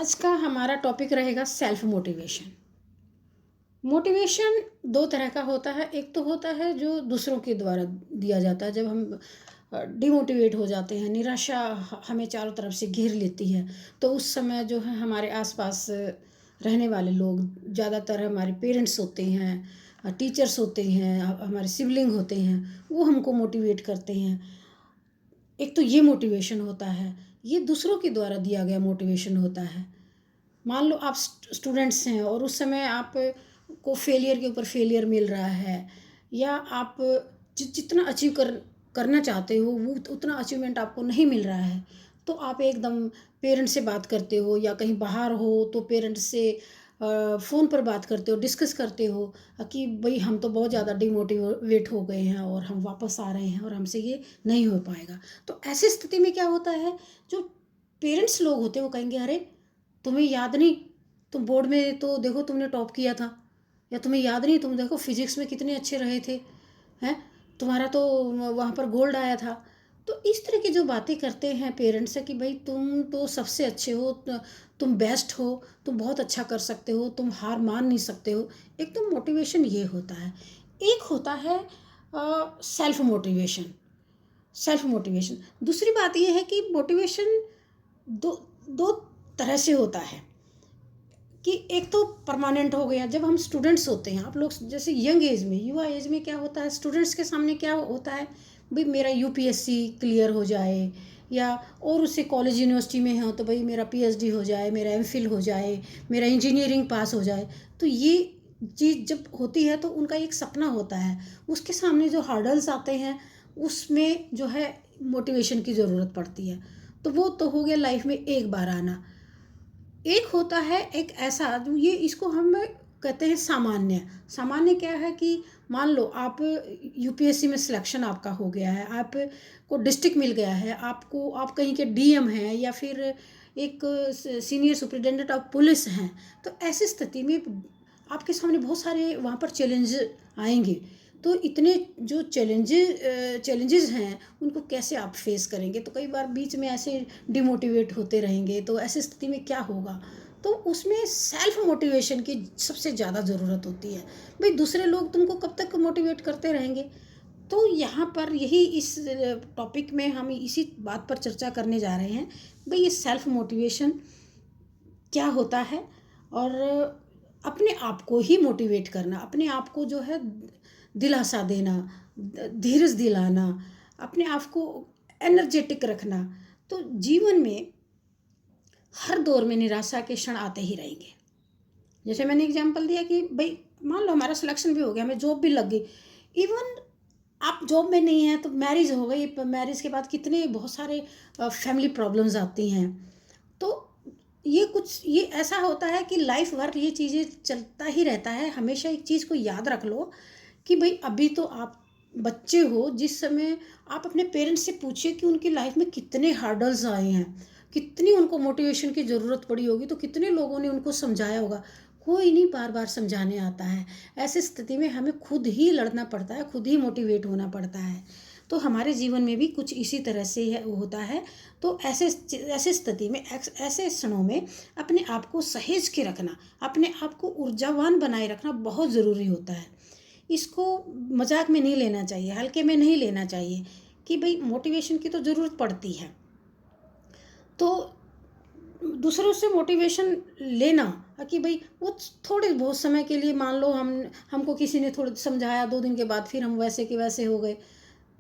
आज का हमारा टॉपिक रहेगा सेल्फ मोटिवेशन। मोटिवेशन दो तरह का होता है। एक तो होता है जो दूसरों के द्वारा दिया जाता है। जब हम डिमोटिवेट हो जाते हैं, निराशा हमें चारों तरफ से घेर लेती है, तो उस समय जो है हमारे आसपास रहने वाले लोग, ज़्यादातर हमारे पेरेंट्स होते हैं, टीचर्स होते हैं, हमारे सिबलिंग होते हैं, वो हमको मोटिवेट करते हैं। एक तो ये मोटिवेशन होता है। ये दूसरों के द्वारा दिया गया मोटिवेशन होता है। मान लो आप स्टूडेंट्स हैं और उस समय आप को फेलियर के ऊपर फेलियर मिल रहा है, या आप जितना अचीव करना चाहते हो वो उतना अचीवमेंट आपको नहीं मिल रहा है, तो आप एकदम पेरेंट्स से बात करते हो, या कहीं बाहर हो तो पेरेंट्स से फ़ोन पर बात करते हो, डिस्कस करते हो कि भाई हम तो बहुत ज़्यादा डिमोटिवेट हो गए हैं और हम वापस आ रहे हैं और हमसे ये नहीं हो पाएगा। तो ऐसी स्थिति में क्या होता है, जो पेरेंट्स लोग होते हैं वो कहेंगे, अरे तुम्हें याद नहीं, तुम बोर्ड में तो देखो तुमने टॉप किया था, या तुम्हें याद नहीं, तुम देखो फिजिक्स में कितने अच्छे रहे थे, हैं, तुम्हारा तो वहाँ पर गोल्ड आया था। तो इस तरह की जो बातें करते हैं पेरेंट्स से कि भाई तुम तो सबसे अच्छे हो, तुम बेस्ट हो, तुम बहुत अच्छा कर सकते हो, तुम हार मान नहीं सकते हो। एक तो मोटिवेशन ये होता है। एक होता है सेल्फ मोटिवेशन। सेल्फ मोटिवेशन दूसरी बात ये है कि मोटिवेशन दो दो तरह से होता है। कि एक तो परमानेंट हो गया, जब हम स्टूडेंट्स होते हैं, आप लोग जैसे यंग एज में, युवा एज में क्या होता है, स्टूडेंट्स के सामने क्या होता है, भाई मेरा यूपीएससी क्लियर हो जाए, या और उससे कॉलेज यूनिवर्सिटी में हो तो भाई मेरा पीएचडी हो जाए, मेरा एमफिल हो जाए, मेरा इंजीनियरिंग पास हो जाए। तो ये चीज़ जब होती है तो उनका एक सपना होता है, उसके सामने जो हार्डल्स आते हैं उसमें जो है मोटिवेशन की ज़रूरत पड़ती है। तो वो तो हो गया लाइफ में एक बार आना। एक होता है एक ऐसा जो ये इसको हम कहते हैं सामान्य। सामान्य क्या है कि मान लो आप यूपीएससी में सिलेक्शन आपका हो गया है, आपको डिस्ट्रिक्ट मिल गया है, आपको आप कहीं के डीएम हैं, या फिर एक सीनियर सुपरिटेंडेंट ऑफ पुलिस हैं। तो ऐसी स्थिति में आपके सामने बहुत सारे वहाँ पर चैलेंज आएंगे। तो इतने जो चैलेंजेस हैं उनको कैसे आप फेस करेंगे, तो कई बार बीच में ऐसे डिमोटिवेट होते रहेंगे, तो ऐसी स्थिति में क्या होगा। तो उसमें सेल्फ मोटिवेशन की सबसे ज़्यादा ज़रूरत होती है। भाई दूसरे लोग तुमको कब तक मोटिवेट करते रहेंगे। तो यहाँ पर यही इस टॉपिक में हम इसी बात पर चर्चा करने जा रहे हैं, भाई ये सेल्फ मोटिवेशन क्या होता है, और अपने आप को ही मोटिवेट करना, अपने आप को जो है दिलासा देना, धीरज दिलाना, अपने आप को एनर्जेटिक रखना। तो जीवन में हर दौर में निराशा के क्षण आते ही रहेंगे। जैसे मैंने एग्जांपल दिया कि भाई मान लो हमारा सिलेक्शन भी हो गया, हमें जॉब भी लग गई, इवन आप जॉब में नहीं हैं तो मैरिज हो गई, मैरिज के बाद कितने बहुत सारे फैमिली प्रॉब्लम्स आती हैं। तो ये ऐसा होता है कि लाइफ भर ये चीज़ें चलता ही रहता है। हमेशा एक चीज़ को याद रख लो कि भाई अभी तो आप बच्चे हो, जिस समय आप अपने पेरेंट्स से पूछिए कि उनकी लाइफ में कितने हार्डल्स आए हैं, कितनी उनको मोटिवेशन की ज़रूरत पड़ी होगी, तो कितने लोगों ने उनको समझाया होगा। कोई नहीं बार बार समझाने आता है। ऐसी स्थिति में हमें खुद ही लड़ना पड़ता है, खुद ही मोटिवेट होना पड़ता है। तो हमारे जीवन में भी कुछ इसी तरह से होता है। तो ऐसे ऐसे स्थिति में, ऐसे क्षणों में अपने आप को सहेज के रखना, अपने आप को ऊर्जावान बनाए रखना बहुत ज़रूरी होता है। इसको मजाक में नहीं लेना चाहिए, हल्के में नहीं लेना चाहिए कि भाई मोटिवेशन की तो ज़रूरत पड़ती है। तो दूसरों से मोटिवेशन लेना कि भाई वो थोड़े बहुत समय के लिए, मान लो हमको किसी ने थोड़ा समझाया, 2 दिन के बाद फिर हम वैसे के वैसे हो गए।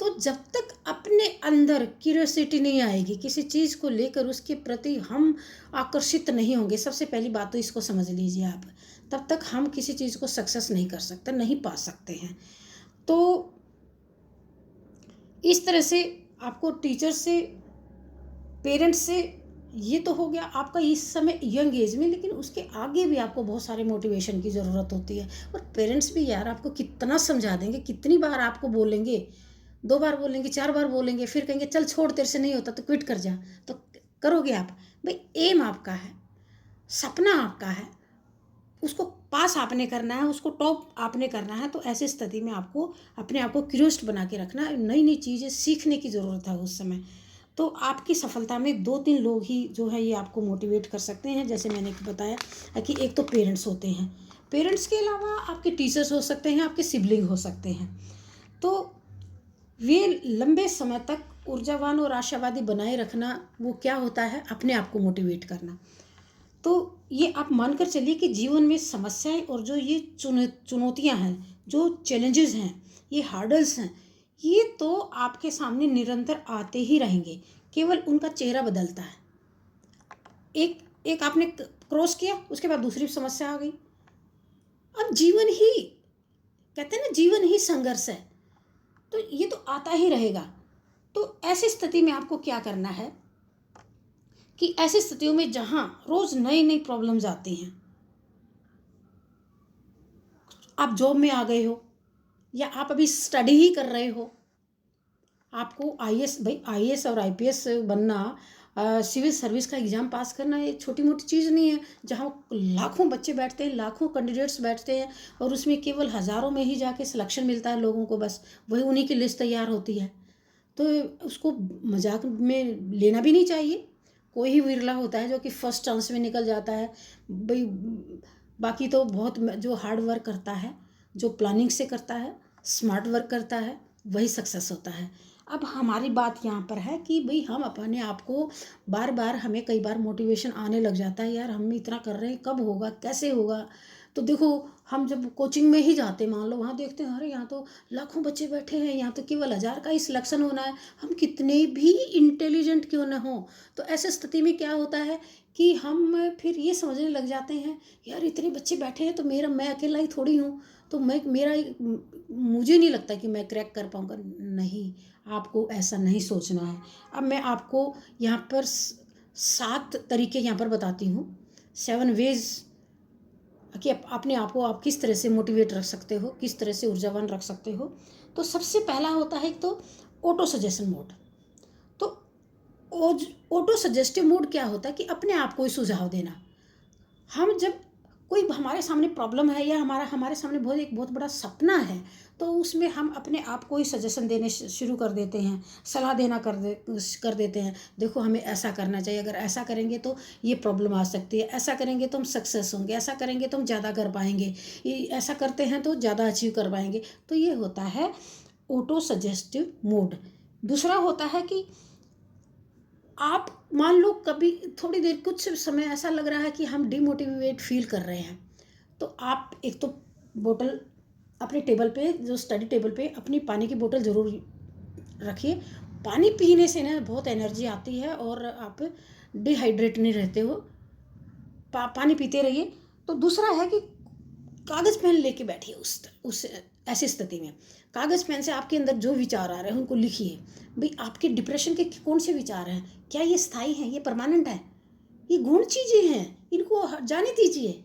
तो जब तक अपने अंदर क्यूरियोसिटी नहीं आएगी किसी चीज़ को लेकर, उसके प्रति हम आकर्षित नहीं होंगे, सबसे पहली बात तो इसको समझ लीजिए आप, तब तक हम किसी चीज़ को सक्सेस नहीं कर सकते, नहीं पा सकते हैं। तो इस तरह से आपको टीचर से, पेरेंट्स से, ये तो हो गया आपका इस समय यंग एज में, लेकिन उसके आगे भी आपको बहुत सारे मोटिवेशन की ज़रूरत होती है। और पेरेंट्स भी यार आपको कितना समझा देंगे, कितनी बार आपको बोलेंगे, 2 बार बोलेंगे, 4 बार बोलेंगे, फिर कहेंगे चल छोड़, तेरे से नहीं होता तो क्विट कर जा। तो करोगे आप? भाई एम आपका है, सपना आपका है, उसको पास आपने करना है, उसको टॉप आपने करना है। तो ऐसी स्थिति में आपको अपने आप को क्यूरियस बना के रखना, नई नई चीज़ें सीखने की ज़रूरत है उस समय। तो आपकी सफलता में 2-3 लोग ही जो है ये आपको मोटिवेट कर सकते हैं। जैसे मैंने बताया कि एक तो पेरेंट्स होते हैं, पेरेंट्स के अलावा आपके टीचर्स हो सकते हैं, आपके सिबलिंग हो सकते हैं। तो वे लंबे समय तक ऊर्जावान और आशावादी बनाए रखना, वो क्या होता है, अपने आप को मोटिवेट करना। तो ये आप मानकर चलिए कि जीवन में समस्याएं और जो ये चुनौतियां हैं, जो चैलेंजेस हैं, ये हार्डल्स हैं, ये तो आपके सामने निरंतर आते ही रहेंगे, केवल उनका चेहरा बदलता है। एक एक आपने क्रॉस किया, उसके बाद दूसरी समस्या आ गई। अब जीवन ही, कहते हैं ना, जीवन ही संघर्ष है, तो ये तो आता ही रहेगा। तो ऐसी स्थिति में आपको क्या करना है कि ऐसी स्थितियों में जहाँ रोज नई नई प्रॉब्लम्स आती हैं, आप जॉब में आ गए हो या आप अभी स्टडी ही कर रहे हो, आपको आईएएस और आईपीएस बनना, सिविल सर्विस का एग्ज़ाम पास करना एक छोटी मोटी चीज़ नहीं है। जहाँ लाखों बच्चे बैठते हैं, लाखों कैंडिडेट्स बैठते हैं और उसमें केवल हज़ारों में ही जाके सिलेक्शन मिलता है लोगों को, बस वही उन्हीं की लिस्ट तैयार होती है। तो उसको मजाक में लेना भी नहीं चाहिए। कोई ही विरला होता है जो कि फर्स्ट चांस में निकल जाता है भाई। बाकी तो बहुत जो हार्ड वर्क करता है, जो प्लानिंग से करता है, स्मार्ट वर्क करता है, वही सक्सेस होता है। अब हमारी बात यहाँ पर है कि भाई हम अपने आप को बार बार, हमें कई बार मोटिवेशन आने लग जाता है, यार हम इतना कर रहे हैं, कब होगा, कैसे होगा। तो देखो, हम जब कोचिंग में ही जाते, मान लो वहाँ देखते हैं, अरे यहाँ तो लाखों बच्चे बैठे हैं, यहाँ तो केवल 1000 का ही सिलेक्शन होना है, हम कितने भी इंटेलिजेंट क्यों ना हो। तो ऐसे स्थिति में क्या होता है कि हम फिर ये समझने लग जाते हैं, यार इतने बच्चे बैठे हैं तो मैं अकेला ही थोड़ी हूँ, तो मुझे नहीं लगता कि मैं क्रैक कर पाऊँगा। नहीं, आपको ऐसा नहीं सोचना है। अब मैं आपको यहाँ पर 7 तरीके यहाँ पर बताती हूँ, 7 वेज कि अपने आप को आप किस तरह से मोटिवेट रख सकते हो, किस तरह से ऊर्जावान रख सकते हो। तो सबसे पहला होता है एक तो ऑटो सजेशन मोड। तो ऑटो सजेस्टिव मोड क्या होता है कि अपने आप को ही सुझाव देना। हम जब कोई हमारे सामने प्रॉब्लम है या हमारे सामने एक बहुत बड़ा सपना है, तो उसमें हम अपने आप को ही सजेशन देने शुरू कर देते हैं, सलाह देना कर देते हैं। देखो हमें ऐसा करना चाहिए, अगर ऐसा करेंगे तो ये प्रॉब्लम आ सकती है, ऐसा करेंगे तो हम सक्सेस होंगे, ऐसा करेंगे तो हम ज़्यादा कर पाएंगे, ऐसा करते हैं तो ज़्यादा अचीव कर पाएंगे। तो ये होता है ऑटो सजेस्टिव मोड। दूसरा होता है कि आप मान लो कभी थोड़ी देर, कुछ समय ऐसा लग रहा है कि हम डिमोटिवेट फील कर रहे हैं, तो आप एक तो बोतल अपने टेबल पे, जो स्टडी टेबल पे, अपनी पानी की बोतल ज़रूर रखिए। पानी पीने से ना बहुत एनर्जी आती है और आप डिहाइड्रेट नहीं रहते हो। पानी पीते रहिए। तो दूसरा है कि कागज़ पेन लेके बैठिए। उस ऐसी स्थिति में कागज़ पेन से आपके अंदर जो विचार आ रहे हैं उनको लिखिए। भाई आपके डिप्रेशन के कौन से विचार हैं, क्या ये स्थायी हैं, ये परमानेंट है, ये गौण चीज़ें हैं, इनको जाने दीजिए।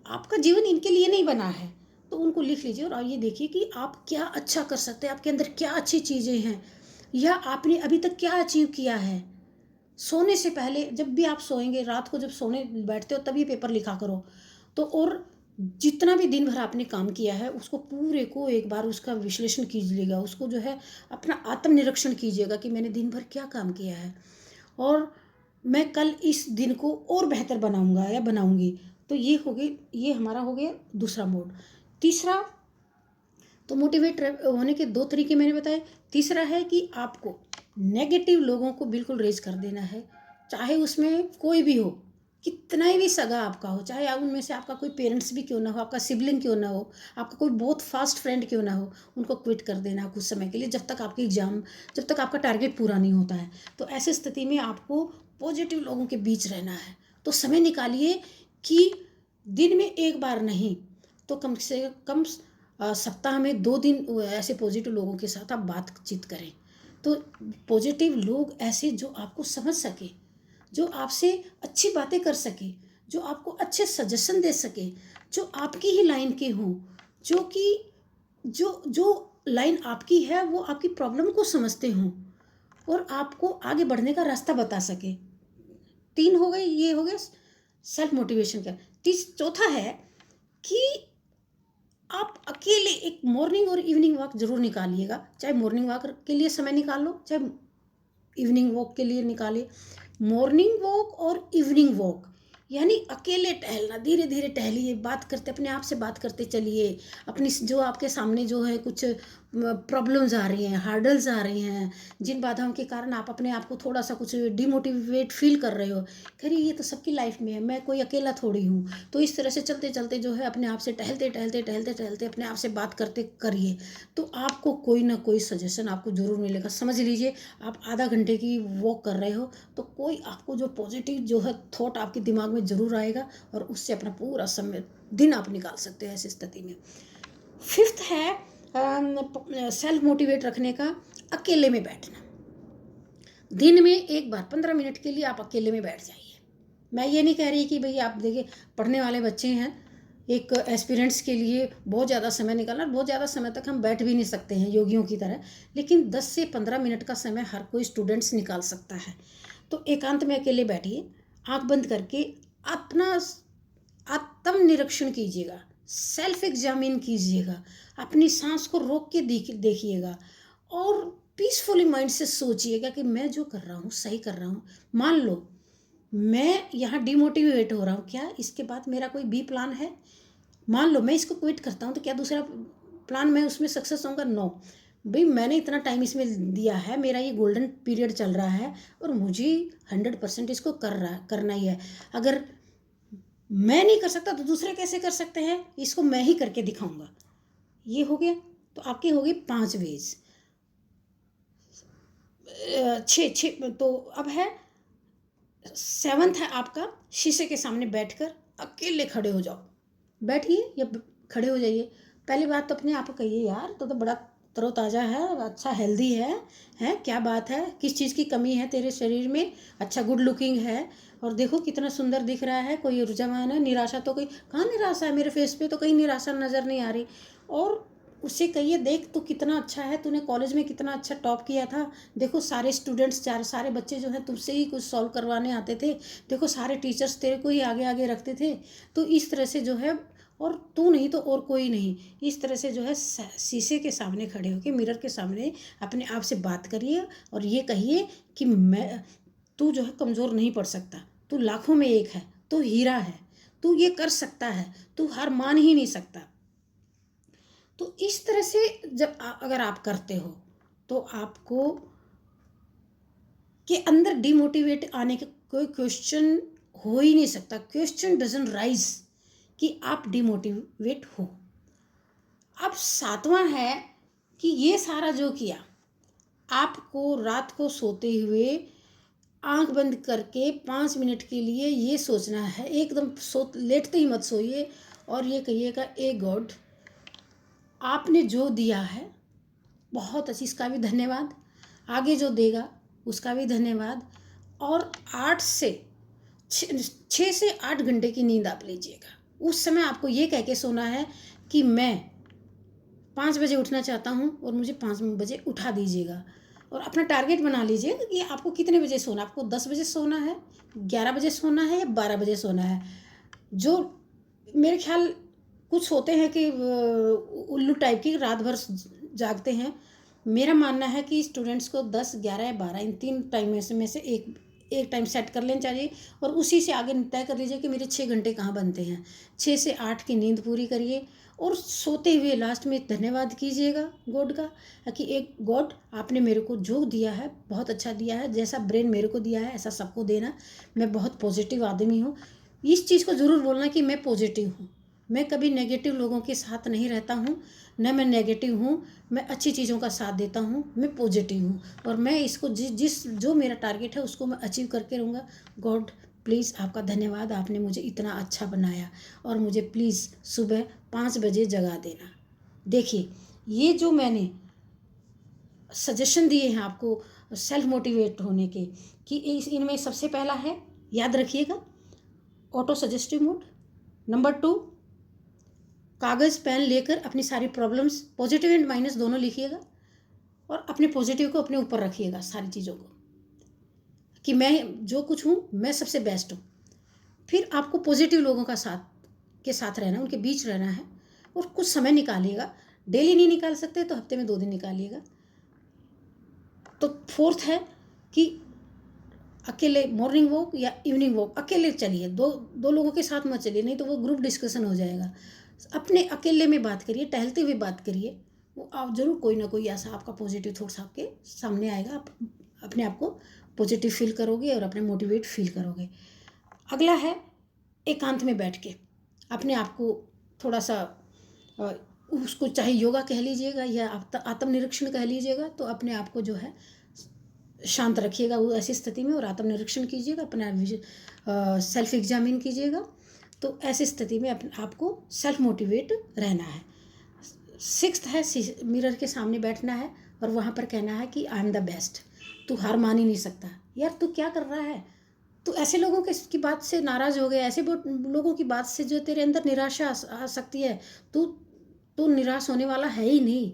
आपका जीवन इनके लिए नहीं बना है, तो उनको लिख लीजिए और ये देखिए कि आप क्या अच्छा कर सकते हैं, आपके अंदर क्या अच्छी चीज़ें हैं, या आपने अभी तक क्या अचीव किया है। सोने से पहले, जब भी आप सोएंगे, रात को जब सोने बैठते हो तभी पेपर लिखा करो। तो और जितना भी दिन भर आपने काम किया है उसको पूरे को एक बार उसका विश्लेषण कीजिएगा, उसको जो है अपना आत्मनिरीक्षण कीजिएगा कि मैंने दिन भर क्या काम किया है और मैं कल इस दिन को और बेहतर बनाऊंगा या बनाऊंगी। तो ये हमारा हो गया दूसरा मोड। तीसरा, तो मोटिवेट होने के 2 तरीके मैंने बताए। तीसरा है कि आपको नेगेटिव लोगों को बिल्कुल रेज कर देना है, चाहे उसमें कोई भी हो, कितना ही भी सगा आपका हो, चाहे आप उनमें से आपका कोई पेरेंट्स भी क्यों ना हो, आपका सिबलिंग क्यों ना हो, आपका कोई बहुत फास्ट फ्रेंड क्यों ना हो, उनको क्विट कर देना कुछ समय के लिए, जब तक आपका टारगेट पूरा नहीं होता है। तो ऐसी स्थिति में आपको पॉजिटिव लोगों के बीच रहना है। तो समय निकालिए कि दिन में एक बार नहीं तो कम से कम सप्ताह में 2 दिन ऐसे पॉजिटिव लोगों के साथ आप बातचीत करें। तो पॉजिटिव लोग ऐसे जो आपको समझ सके, जो आपसे अच्छी बातें कर सके, जो आपको अच्छे सजेशन दे सके, जो आपकी ही लाइन के हों, जो कि जो लाइन आपकी है वो आपकी प्रॉब्लम को समझते हों और आपको आगे बढ़ने का रास्ता बता सके। 3 हो गए, ये हो गया सेल्फ मोटिवेशन का। चौथा है कि आप अकेले एक मॉर्निंग और इवनिंग वॉक जरूर निकालिएगा। चाहे मॉर्निंग वॉक के लिए समय निकाल लो, चाहे इवनिंग वॉक के लिए निकालिए। मॉर्निंग वॉक और इवनिंग वॉक यानी अकेले टहलना, धीरे धीरे टहलिए, बात करते, अपने आप से बात करते चलिए। अपनी जो आपके सामने जो है कुछ प्रॉब्लम्स आ रही हैं, हार्डल्स आ रही हैं, जिन बाधाओं के कारण आप अपने आप को थोड़ा सा कुछ डिमोटिवेट फील कर रहे हो, कह रही ये तो सबकी लाइफ में है, मैं कोई अकेला थोड़ी हूँ। तो इस तरह से चलते चलते जो है अपने आप से टहलते टहलते टहलते टहलते अपने आप से बात करते करिए, तो आपको कोई ना कोई सजेशन आपको ज़रूर मिलेगा। समझ लीजिए आप आधा घंटे की वॉक कर रहे हो तो कोई आपको जो पॉजिटिव जो है थॉट आपके दिमाग में ज़रूर आएगा और उससे अपना पूरा समय दिन आप निकाल सकते हो ऐसी स्थिति में। फिफ्थ है सेल्फ मोटिवेट रखने का, अकेले में बैठना। दिन में एक बार 15 मिनट के लिए आप अकेले में बैठ जाइए। मैं ये नहीं कह रही कि भाई आप देखिए पढ़ने वाले बच्चे हैं, एक एस्पिरेंट्स के लिए बहुत ज़्यादा समय निकालना, बहुत ज़्यादा समय तक हम बैठ भी नहीं सकते हैं योगियों की तरह, लेकिन 10 से 15 मिनट का समय हर कोई स्टूडेंट्स निकाल सकता है। तो एकांत में अकेले बैठिए, आँख बंद करके अपना आत्म निरीक्षण कीजिएगा, सेल्फ एग्जामिन कीजिएगा, अपनी सांस को रोक के देखिएगा और पीसफुली माइंड से सोचिएगा कि मैं जो कर रहा हूँ सही कर रहा हूँ। मान लो मैं यहाँ डिमोटिवेट हो रहा हूँ, क्या इसके बाद मेरा कोई बी प्लान है? मान लो मैं इसको क्विट करता हूँ तो क्या दूसरा प्लान मैं उसमें सक्सेस होऊंगा? नो भाई, मैंने इतना टाइम इसमें दिया है, मेरा ये गोल्डन पीरियड चल रहा है और मुझे 100% इसको करना ही है। अगर मैं नहीं कर सकता तो दूसरे कैसे कर सकते हैं? इसको मैं ही करके दिखाऊंगा। ये हो गया। तो आपके हो गए 5 वेज, 6 तो अब है 7th है आपका, शीशे के सामने बैठकर अकेले खड़े हो जाओ। बैठिए या खड़े हो जाइए। पहली बात तो अपने आप को कहिए यार तो बड़ा तरोताज़ा है, अच्छा हेल्दी है क्या बात है, किस चीज़ की कमी है तेरे शरीर में, अच्छा गुड लुकिंग है और देखो कितना सुंदर दिख रहा है, कोई रुझान है, निराशा तो कोई कहाँ निराशा है, मेरे फेस पे तो कहीं निराशा नज़र नहीं आ रही। और उससे कहिए देख तू कितना अच्छा है, तूने कॉलेज में कितना अच्छा टॉप किया था, देखो सारे स्टूडेंट्स सारे बच्चे जो हैं तुमसे ही कुछ सॉल्व करवाने आते थे, देखो सारे टीचर्स तेरे को ही आगे आगे रखते थे। तो इस तरह से जो है, और तू नहीं तो और कोई नहीं, इस तरह से जो है शीशे के सामने खड़े होकर मिरर के सामने अपने आप से बात करिए और ये कहिए कि तू जो है कमज़ोर नहीं पड़ सकता, तू लाखों में एक है, तू हीरा है, तू ये कर सकता है, तू हार मान ही नहीं सकता। तो इस तरह से जब अगर आप करते हो तो आपको के अंदर डिमोटिवेट आने का कोई क्वेश्चन हो ही नहीं सकता। क्वेश्चन डजंट राइज कि आप डिमोटिवेट हो। अब 7वां है कि ये सारा जो किया, आपको रात को सोते हुए आंख बंद करके 5 मिनट के लिए ये सोचना है, एकदम लेटते ही मत सोइए और ये कहिएगा ए गॉड, आपने जो दिया है बहुत अच्छी, इसका भी धन्यवाद, आगे जो देगा उसका भी धन्यवाद। और 6 से 8 घंटे की नींद आप लीजिएगा। उस समय आपको ये कह के सोना है कि मैं 5 बजे उठना चाहता हूँ और मुझे 5 बजे उठा दीजिएगा। और अपना टारगेट बना लीजिए कि आपको कितने बजे सोना, आपको 10 बजे सोना है, 11 बजे सोना है या 12 बजे सोना है। जो मेरे ख्याल कुछ होते हैं कि उल्लू टाइप की रात भर जागते हैं, मेरा मानना है कि स्टूडेंट्स को 10, 11 या 12 इन 3 टाइम में से एक टाइम सेट कर लेना चाहिए और उसी से आगे तय कर लीजिए कि मेरे 6 घंटे कहाँ बनते हैं। 6 से 8 की नींद पूरी करिए और सोते हुए लास्ट में धन्यवाद कीजिएगा गॉड का कि एक गॉड आपने मेरे को जो दिया है बहुत अच्छा दिया है, जैसा ब्रेन मेरे को दिया है ऐसा सबको देना, मैं बहुत पॉजिटिव आदमी हूँ। इस चीज़ को ज़रूर बोलना कि मैं पॉजिटिव हूँ, मैं कभी नेगेटिव लोगों के साथ नहीं रहता हूँ, न मैं नेगेटिव हूँ, मैं अच्छी चीज़ों का साथ देता हूँ, मैं पॉजिटिव हूँ और मैं इसको जो मेरा टारगेट है उसको मैं अचीव करके रहूँगा। गॉड प्लीज़ आपका धन्यवाद, आपने मुझे इतना अच्छा बनाया और मुझे प्लीज़ सुबह 5 बजे जगा देना। देखिए ये जो मैंने सजेशन दिए हैं आपको सेल्फ मोटिवेट होने के, कि इनमें सबसे पहला है, याद रखिएगा, ऑटो सजेस्टिव मोड। नंबर 2, कागज़ पेन लेकर अपनी सारी प्रॉब्लम्स पॉजिटिव एंड माइनस दोनों लिखिएगा और अपने पॉजिटिव को अपने ऊपर रखिएगा, सारी चीज़ों को, कि मैं जो कुछ हूँ मैं सबसे बेस्ट हूँ। फिर आपको पॉजिटिव लोगों का साथ रहना, उनके बीच रहना है और कुछ समय निकालिएगा। डेली नहीं निकाल सकते तो हफ्ते में 2 दिन निकालिएगा। तो 4th है कि अकेले मॉर्निंग वॉक या इवनिंग वॉक अकेले चलिए, दो लोगों के साथ मत चलिए, नहीं तो वो ग्रुप डिस्कशन हो जाएगा। अपने अकेले में बात करिए, टहलते हुए बात करिए, वो आप ज़रूर कोई ना कोई ऐसा आपका पॉजिटिव थॉट्स आपके सामने आएगा। आप अपने आप को पॉजिटिव फील करोगे और अपने मोटिवेट फील करोगे। अगला है एकांत में बैठ के अपने आप को थोड़ा सा उसको चाहे योगा कह लीजिएगा या आत्मनिरीक्षण कह लीजिएगा, तो अपने आप को जो है शांत रखिएगा वो ऐसी स्थिति में और आत्मनिरीक्षण कीजिएगा, अपना सेल्फ एग्जामिन कीजिएगा। तो ऐसी स्थिति में आपको सेल्फ मोटिवेट रहना है। 6th है मिरर के सामने बैठना है और वहाँ पर कहना है कि आई एम द बेस्ट। तू हार मान ही नहीं सकता। यार तू क्या कर रहा है? तो ऐसे लोगों की बात से नाराज़ हो गए, ऐसे लोगों की बात से जो तेरे अंदर निराशा आ सकती है, तू निराश होने वाला है ही नहीं।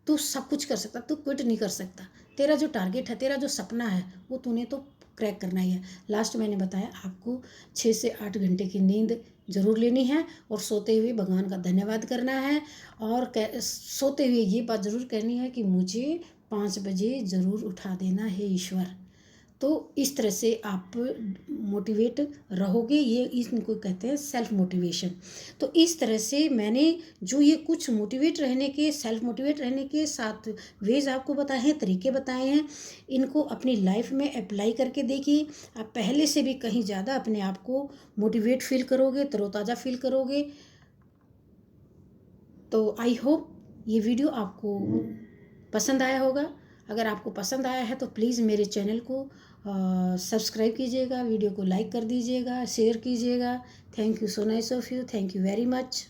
तू सब कुछ कर सकता, तू क्विट नहीं कर सकता। तेरा जो टारगेट है, तेरा जो सपना है, वो तूने तो क्रैक करना ही है। लास्ट मैंने बताया आपको 6 से 8 घंटे की नींद ज़रूर लेनी है और सोते हुए भगवान का धन्यवाद करना है और सोते हुए ये बात ज़रूर करनी है कि मुझे 5 बजे ज़रूर उठा देना है ईश्वर। तो इस तरह से आप मोटिवेट रहोगे, ये इनको कहते हैं सेल्फ मोटिवेशन। तो इस तरह से मैंने जो ये कुछ मोटिवेट रहने के, सेल्फ मोटिवेट रहने के 7 वेज आपको बताए हैं, तरीके बताए हैं, इनको अपनी लाइफ में अप्लाई करके देखिए। आप पहले से भी कहीं ज़्यादा अपने आप को मोटिवेट फील करोगे, तरोताज़ा फील करोगे। तो आई होप ये वीडियो आपको पसंद आया होगा। अगर आपको पसंद आया है तो प्लीज़ मेरे चैनल को सब्सक्राइब कीजिएगा, वीडियो को लाइक कर दीजिएगा, शेयर कीजिएगा। Thank you so nice of you, thank you very much.